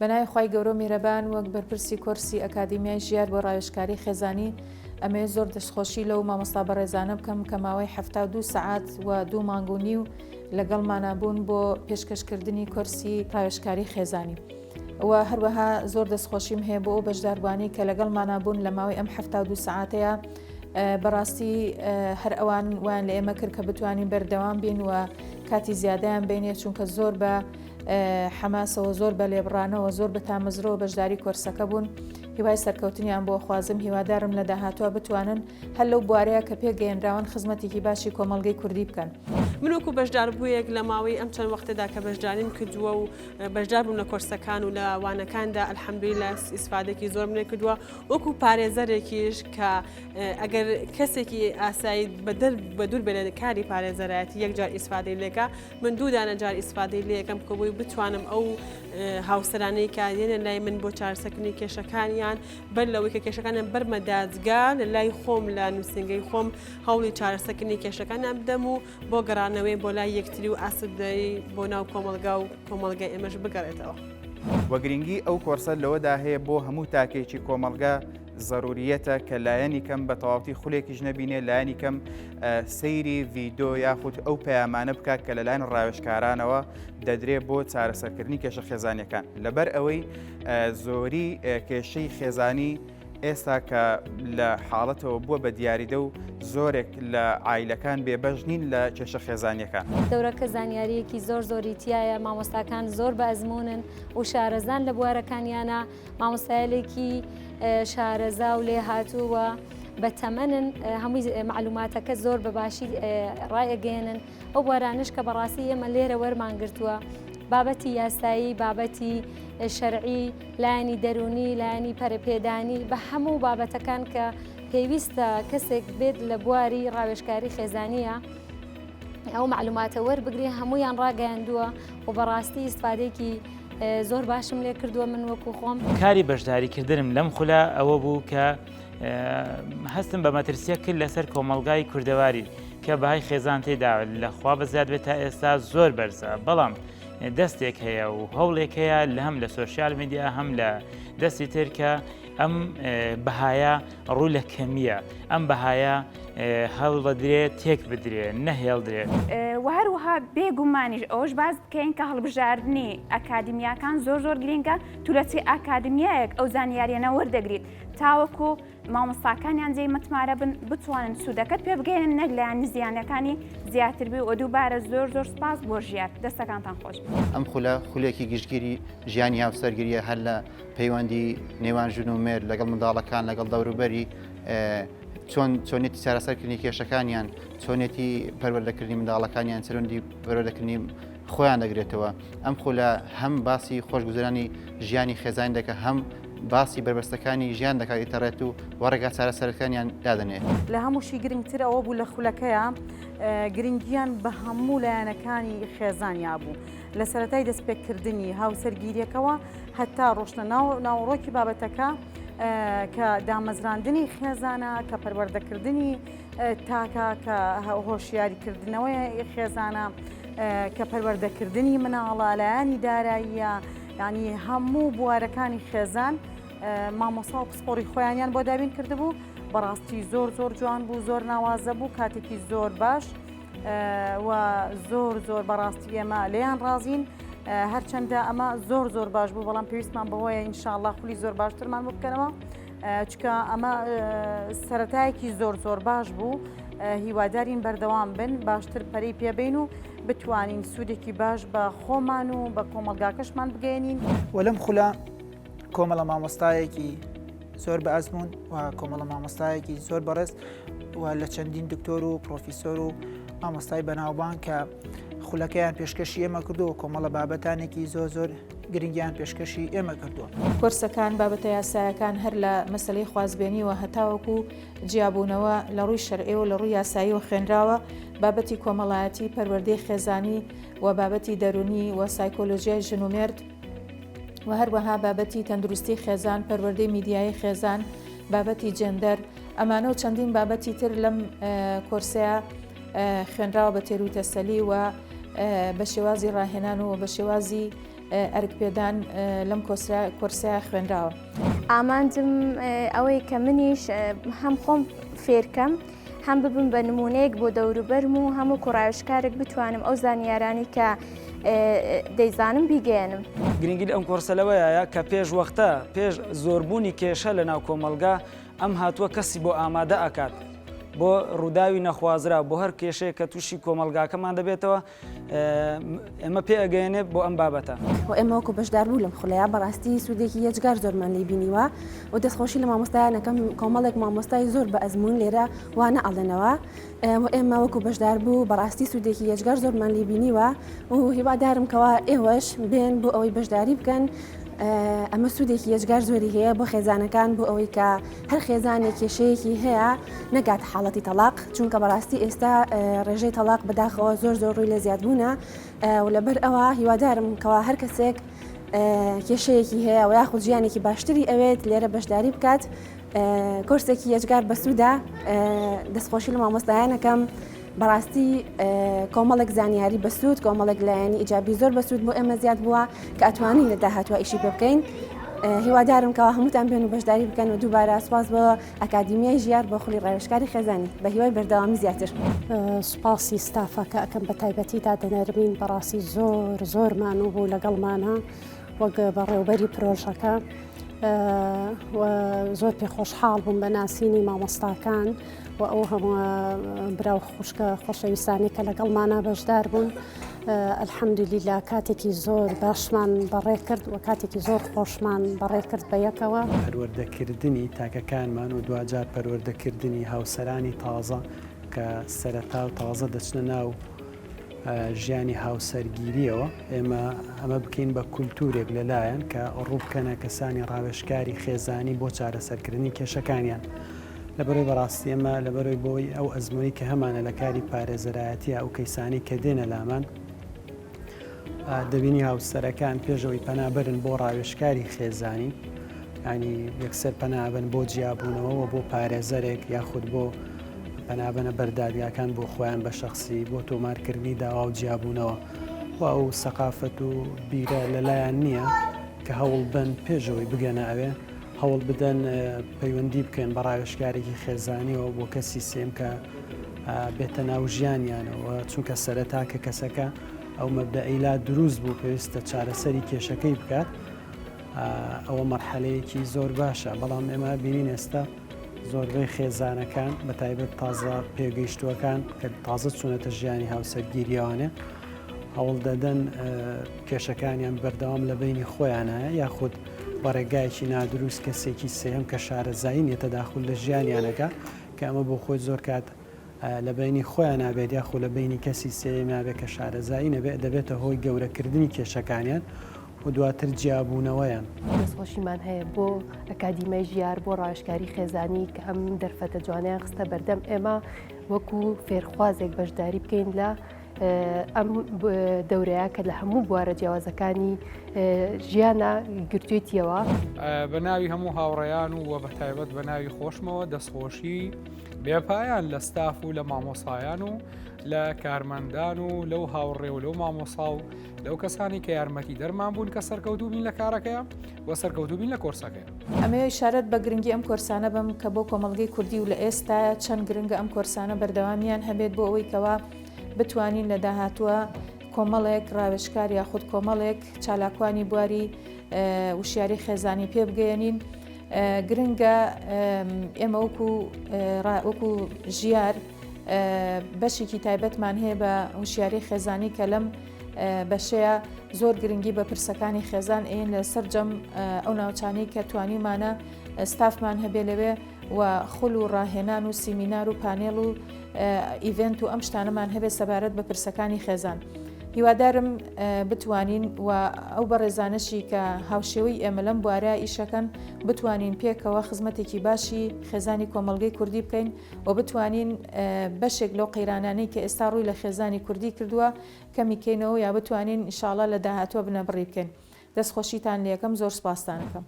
بەنای خی گەورە میرەبان وەک بەرپرسی کۆرسی ئەکادیمیای ژیار بۆ ڕاوێژکاری خێزانی ئەمێ زۆر دەستخۆشی لەو مامۆستا بەڕێزانە بکەم کە ماوەی 72 سعات و 2 مانگ و نیو لەگەڵمانابوون بۆ پێشکەشکردنی کۆرسی ڕاوێژکاری خێزانی. و هەروەها زۆر دەستخۆشیم هەیە بۆ ئەو بەشداربوانی کە لەگەڵمانابوون لە ماوەی ئەم 72 سعاتەیە بەڕاستی هەر ئەوان وان لە ئێمە کرد کە بتوانین بەردەوام بین و کاتی زیادەیان بینێت چونکە زۆر بە حماسەوە زۆر بە لێبڕانەوە زۆر بە تامەزرەوە بەشداری کۆرسەکە بوون. هیوای سەرکەوتنیان بۆ خوازم هیوادارم لە داهاتوە بتوانن هەر لەو بوارەیە کە پێگەیەنراون خزمەتێکی باشی کۆمەڵگەی کوردی بکەن. من وەکو بەشدار بوویەک لە ماوەی ئەم چەند وەختەدا کە بەشداریم کردووە و بەشدار بووم لە کۆرسەکان و لە وانەکاندا ئەلحەمدولیلا ئیسفادێکی زۆر منێ کردووە وەکو پارێزەرێکیش کە ئەگەر کەسێکی ئاسایی بە دوور بێنە کاری پارێزەرایەتی یەکجار ئیسفادەی لێکە من دوو دانە جار ئیسفادەی لێ یەکەم کە بووی بتوانم ئەو هاوسەرانەی کارێنە لای من بۆ چارەسەرکردنی کێشەکانیان بەر لەوەی کە کێشەکانیان بەرمە دادگا لە لای خۆم لە نووسنگەی خۆم هەوڵی چارەسەرکردنی کێشەکانیان بدەم و بۆ گەڕانەوەی بۆ لای یەکتری و ئاسودەی بۆ ناو کۆمەلگا و کۆمەلگای ئێمەش بگەڕێتەوە. وەگرنگی ئەو کۆرسە لەوەدا هەیە بۆ هەموو تاکێکی کۆمەلگا ضرورiyەتە کە لایەنی کەم بە تەواوەتی خولێکیش نەبینێ لایەنی کەم سەیری ڤیدۆ یاخود ئەو پەیامانە بکات کە لەلایەن ڕاوێژکارانەوە دەدرێت بۆ چارەسەرکردنی کێشە خێزانیەکان. لەبەر ئەوەی زۆری کێشەی خێزانی ئێستا کە لە حاڵەتەوە بووە بە دیاریدە و زۆرێک لە عایلەکان بێبەش نین لە کێشە خێزانیەکان. دەورەکە زانیاریەکی زۆری تایە، مامۆستاکان زۆر بە ئەزمونن و شارەزان لە بوارەکانیانە مامۆستایەلێکی شارەزا و لێ هاتووە بە تەمەنن هەمووی معلوماتەکە زۆر بەباشی ڕایەگەێنن ئەو بوارانش کە بەڕاستی ئێمە لێرە وەرمانگرتووە بابەتی یاسایی، بابەتی شەرعی، لایەنی دەرونی، لایەنی پەرەپێدانی بە هەموو بابەتەکان کە پێویستە کەسێک بێت لە بواری ڕاوێژکاری خێزانیە ئەو معلوماتە وەربگری هەمویان ڕاگەیاندووە و بەڕاستی ئیسفادێکی زۆر باشم لێ کردووە من وەکو خۆم. کاری بەشداریکردنم لەم خولە ئەوە بوو کە هەستم بە مەترسیە کرد لەسەر کۆمەلگای کوردەواری کە بەهای خێزان تێدا لەخوا بەزیاد بێت تا ئێستا زۆر بەرزە، بەڵام دەستێک هەیە و هەوڵێک هەیە لە هەم لە سۆشیال میدیا هەم لە دەستی تر کە ئەم بەهایە ڕوو لە کەمیە، ئەم بەهایە هەڵبدرێت تێک بدرێت نەهێڵدرێت. و هەروەها بێگومانیش ئەوش باز بکەین کە هەڵبژاردننی ئەکادمیاکان زۆر گرنگە تولەتی ئاکادمیایەک ئەو زانیاریانە وەردەگریت تاوەکو مامۆستاکانیان جێی متمارە بن بتوانن سوودەکەت پێ بگەێنن نەک لایەن زیانەکانی زیاتر بێ و دووبارە زۆر سپاس بۆ ژیار دەستەکانتان خۆش. ئەم خولێکی گشتگیری ژیانی هاوسەرگیریە هەر لە پەیوەندی نێوان ژن و مێر لەگەڵ منداڵەکان لەگەڵ دەوروبەری چۆنێتی چارەسەرکردنی کێشەکانیان چۆنێتی پەروەردەکردنی منداڵەکانیان چەرەوەندی پەروەردەکردنی خۆیان دەگرێتەوە. ئەم خولە هەم باسی خۆشگوزەرانی ژیانی خێزان دەکە هەم باسی بربەستەکانی ژیان دەکات ئیتەڕێت و وەڕێگا چارەسەرەکانیان دادەنێت. لە هەمووشی گرنگتر ئەوە بوو لە خولەکەیە گرنگیان بە هەموو لایەنەکانی خێزانیا بوو لە سەرەتای دەستپێکردنی هاوسەرگیریەکەەوە هەتا ڕۆشتە ناوڕۆکی بابەتەکە کە دامەزراندنی خێزانە کە پەروەردەکردنی تاکە کە هۆشیاریکردنەوەی خێزانە کە پەروەردەکردنی مناڵە لایەنی داراییە ینی هەموو بوارەکانی خێزان مامۆسا و پسپۆڕی خۆیانیان بۆ دابین کردبوو بەڕاستی زۆر جوان بوو زۆر ناوازە بوو کاتێکی زۆر باش و زۆر بەڕاستی ئێمە لێیان ڕازین هەرچەندە ئەمە زۆر باش بوو بەڵام پێویستمان بەوەیە ئینشاءالله خولی زۆر باشترمان بۆ بکەنەوە چکە ئەمە سەرەتایەکی زۆر باش بوو هیوادارین بەردەوام بن باشتر پەرەی پێبین و بتوانین سوودێکی باش بە خۆمان و بە کۆمەلگاکەشمان بگەێنین. وەلەم خولە کۆمەڵە مامۆستایەکی زۆر بە ئەزمون و کۆمەڵە مامۆستایەکی زۆر بەڕێز و لە چەندین دکتۆر و پرۆفیسۆر و مامۆستای بەناوبان کە خولەکەیان پێشکەشی ئێمە کردووە کۆمەڵە بابەتانێکی زۆر گرنگیان پێشکەشی ئێمە کردووە. کۆرسەکان بابەتە یاسایەکان هەر لە مەسلەی خوازبێنی و هەتاوەکو جیابوونەوە لە ڕووی شەرعی و لە ڕووی یاسایی و خوێنراوە بابەتی کۆمەڵایەتی پەروەردەی خێزانی و بابەتی دەرونی و سایکۆلۆژیای ژن و مێرد و هەروەها بابەتی تەندروستی خێزان پەروەردەی میدیایی خێزان بابەتی جێندەر ئەمانە و چەندین بابەتی تر لەم کۆرسەیە خوێنراوە بە تێروتەسەلی و بە شێوازی ڕاهێنان و بە شێوازی ئەرکپێدان لەم کۆرسایە خوێنراوە. ئامانجم ئەوەی کە منیش هەم خۆم فێرکەم هەم ببم بە نمونەیەک بۆ دەوروبەرم و هەموو کوڕایشکارێک بتوانم ئەو زانیارانی کە دەیزانم بیگەێنم. گرنگی ئەم کۆرسە لەوەیە کە پێش وەختە پێش زۆربوونی کێشە لە ناو کۆمەلگا ئەم هاتووە کەسی بۆ ئامادە ئەکات بۆ ڕووداوی نەخوازرا بۆ هەر کێشەیە کە تووشی کۆمەلگاکەمان دەبێتەوە ئێمە پێ ئەگەیەنێ بۆ ئەم بابەتە. ئێمە وەکو بەشدار بوو لەم خولەیە بەڕاستی سوودێکی یەجگار زۆرمان لێ بینیوە و دەستخۆشی لە مامۆستایانەکەم کۆمەڵێک مامۆستای زۆر بە ئەزمون لێرە وانە ئەڵێنەوە ئێمە وەکو بەشدار بوو بەڕاستی سوودێکی یەجگار زۆرمان لێ بینیوە و هیوادارم کەوا ئێوەش بێن بۆ ئەوەی بەشداری بکەن. ئەمە سوودێکی یەجگار زۆری هەیە بۆ خێزانەکان بۆ ئەوەی کە هەر خێزانێک کێشەیەکی هەیە نەگات حاڵەتی تەلاق چونکە بەڕاستی ئێستا ڕێژەی تەلاق بەداخەوە زۆر ڕووی لە زیادبوونە و لەبەر ئەوە هیوادارم کەوا هەر کەسێک کێشەیەکی هەیە و یاخود ژیانێکی باشتری ئەوێت لێرە بەشداری بکات. کۆرسێکی یەجگار بەسوودە دەستخۆشی لە مامۆستایانەکەم بەڕاستی کۆمەڵێک زانیاری بەسوود کۆمەڵێک لایەنی ئیجابی زۆر بەسوود بۆ ئێمە زیاد بووە کە ئەتوانین لە داهاتوە ئیشی پێ بکەین. هیوادارم کەوا هەمووتان بێن و بەشداری بکەن و دووبارە سواز بۆ ئەکادیمیای ژیار بۆ خولی ڕێوەشکاری خێزانی بە هیوای بەردەوامی زیاتر. سوپاسی ستافەکە ئەەکەم بە تایبەتیدا دەنەرمین بەڕاستی زۆرمان و بوو لەگەڵمانە وەک بەڕێوبەری پرۆژەکە زۆر پێ خۆشحاڵ بووم بە ناسینی مامۆستاکان و ئەو هەموو براو خوشکە خۆشەویستانی کە لەگەڵمانە بەشدار بوون. ئەلحەمدولیلا کاتێکی زۆر باشمان بەڕێ کرد و کاتێکی زۆر خۆشمان بەڕێ کرد بە یەکەوە. پەروەردەکردنی تاکەکانمان و دوجار پەروەردەکردنی هاوسەرانی تازە کە سەرەتا و تازە دەچنە ناو ژیانی هاوسەرگیریەوە ئەمە بکەین بە کولتورێک لەلایەن کە ڕووبکەنە کەسانی ڕاوێژکاری خێزانی بۆ چارەسەرکردنی کێشەکانیان. لەبەرەوەی بەڕاستی ئێمە لەبەرەوەی بۆی ئەو ئەزمموی کە هەمانە لە کاری پارێزەرایەتیە ئەو کەیسانی کە دێنە لامان دەبینی هاوسەرەکان پێشەوەی پەنابەرن بۆ ڕاوێژکاری خێزانی ینی یەکسەر پەنابن بۆ جیابوونەوە بۆ پارێزەرێک یاخود بۆ پەنابەنە بەردادیەکان بۆ خۆیان بە شخصی بۆ تۆمارکردنی داوا و جیابوونەوە و ئەو سەقافەت و بیرە لەلایەن نییە کە هەوڵ بن پێشەوەی بگەنە ئەوێ هەوڵ بدەن پەیوەندی بکەن بە ڕاوێژکارێکی خێزانیەوە بۆ کەسی سێم کە بێتە ناو ژیانیانەوە چونکە سەرەتا کە کەسەکە ئەو مەبدەئیلا دروست بوو پێویستە چارەسەری کێشەکەی بکات ئەوە مەرحەلەیەکی زۆر باشە. بەڵام ئێمە بینین ئێستا زۆربەی خێزانەکان بە تایبەت تازە پێگەیشتووەکان کە تازە چوونەتە ژیانی هاوسەرگیریەوانێ هەوڵ دەدەن کێشەکانیان بەردەوام لە بینی خۆیانە یاخود بەڕێگایکی نادروست کەسێکی سێم کە شارەزایی نیە تەداخل لە ژیانیانەکە کە ئەمە بۆ خۆی زۆر کات لە بینی خۆیان نابێت یاخۆ لە بینی کەسی سێم نابێت کە شارەزایی نەبێت دەبێتە هۆی گەورەکردنی کێشەکانیان و دواتر جیابوونەوەیان. دەستخۆشیمان هەیە بۆ ئەکادیمای ژیار بۆ ڕاوێژکاری خێزانی کە ئەم دەرفەتە جوانیان خستە بەردەم ئێمە وەکو فێرخوازێک بەشداری بکەین لە ئەم دەورەیە کە لە هەموو بوارە جیاوازەکانی ژیانە گرتوێتیەوە. بە ناوی هەموو هاوڕێیان و بە تایبەت بە ناوی خۆشمەوە دەستخۆشی بێپایان لە ستاف و لە مامۆسایان و لە کارمەندان و لەو هاوڕێ و لەو مامۆسا و لەو کەسانی کە یارمەتی دەرمان بوون کە سەرکەوتوو بین لە کارەکەیە و سەرکەوتوو بین لە کۆرسەکەی. ئەمێ شارەت بە گرنگی ئەم کۆرسانە بم کە بۆ کۆمەڵگەی کوردی و لە ئێستا چەند گرنگە ئەم کۆرسانە بەردەوامیان هەبێت بۆ ئەوەی کەوا بتوانین لە داهاتووە کۆمەڵێک ڕاوێژکار یاخود کۆمەڵێک چالاکوانی بواری وشیاری خێزانی پێ بگەێنین. گرنگە ئێمە وەکو ژیار بەشێکی تایبەتمان هەیە بە وشیاری خێزانی کە لەم بەشەیە زۆر گرنگی بە پرسەکانی خێزان ئێن لە سەررجەم ئەو ناوچانەی کە توانیمانە ستافمان هەبێ لەوێ و خول و ڕاهێنان و سیمینار و پانێڵ و ئیڤنت و ئەم شتانەمان هەبێ سەبارەت بە پرسەکانی خێزان. هیوادارم بتوانین و ئەو بەڕێزانشی کە هاوشێوەی ئێمە لەم بوارە ئیشەکەن بتوانین پێکەوە خزمەتێکی باشی خێزانی کۆمەڵگەی کوردی بکەین و بتوانین بەشێک لەو قەیرانانەی کە ئێستا ڕووی لە خێزانی کوردی کردووە کەمیکەینەوە یا بتوانین ئینشاڵڵا لە داهاتوە بنەبڕی بکەین. دەستخۆشیتان لێکم زۆر سپاستان دەکەم.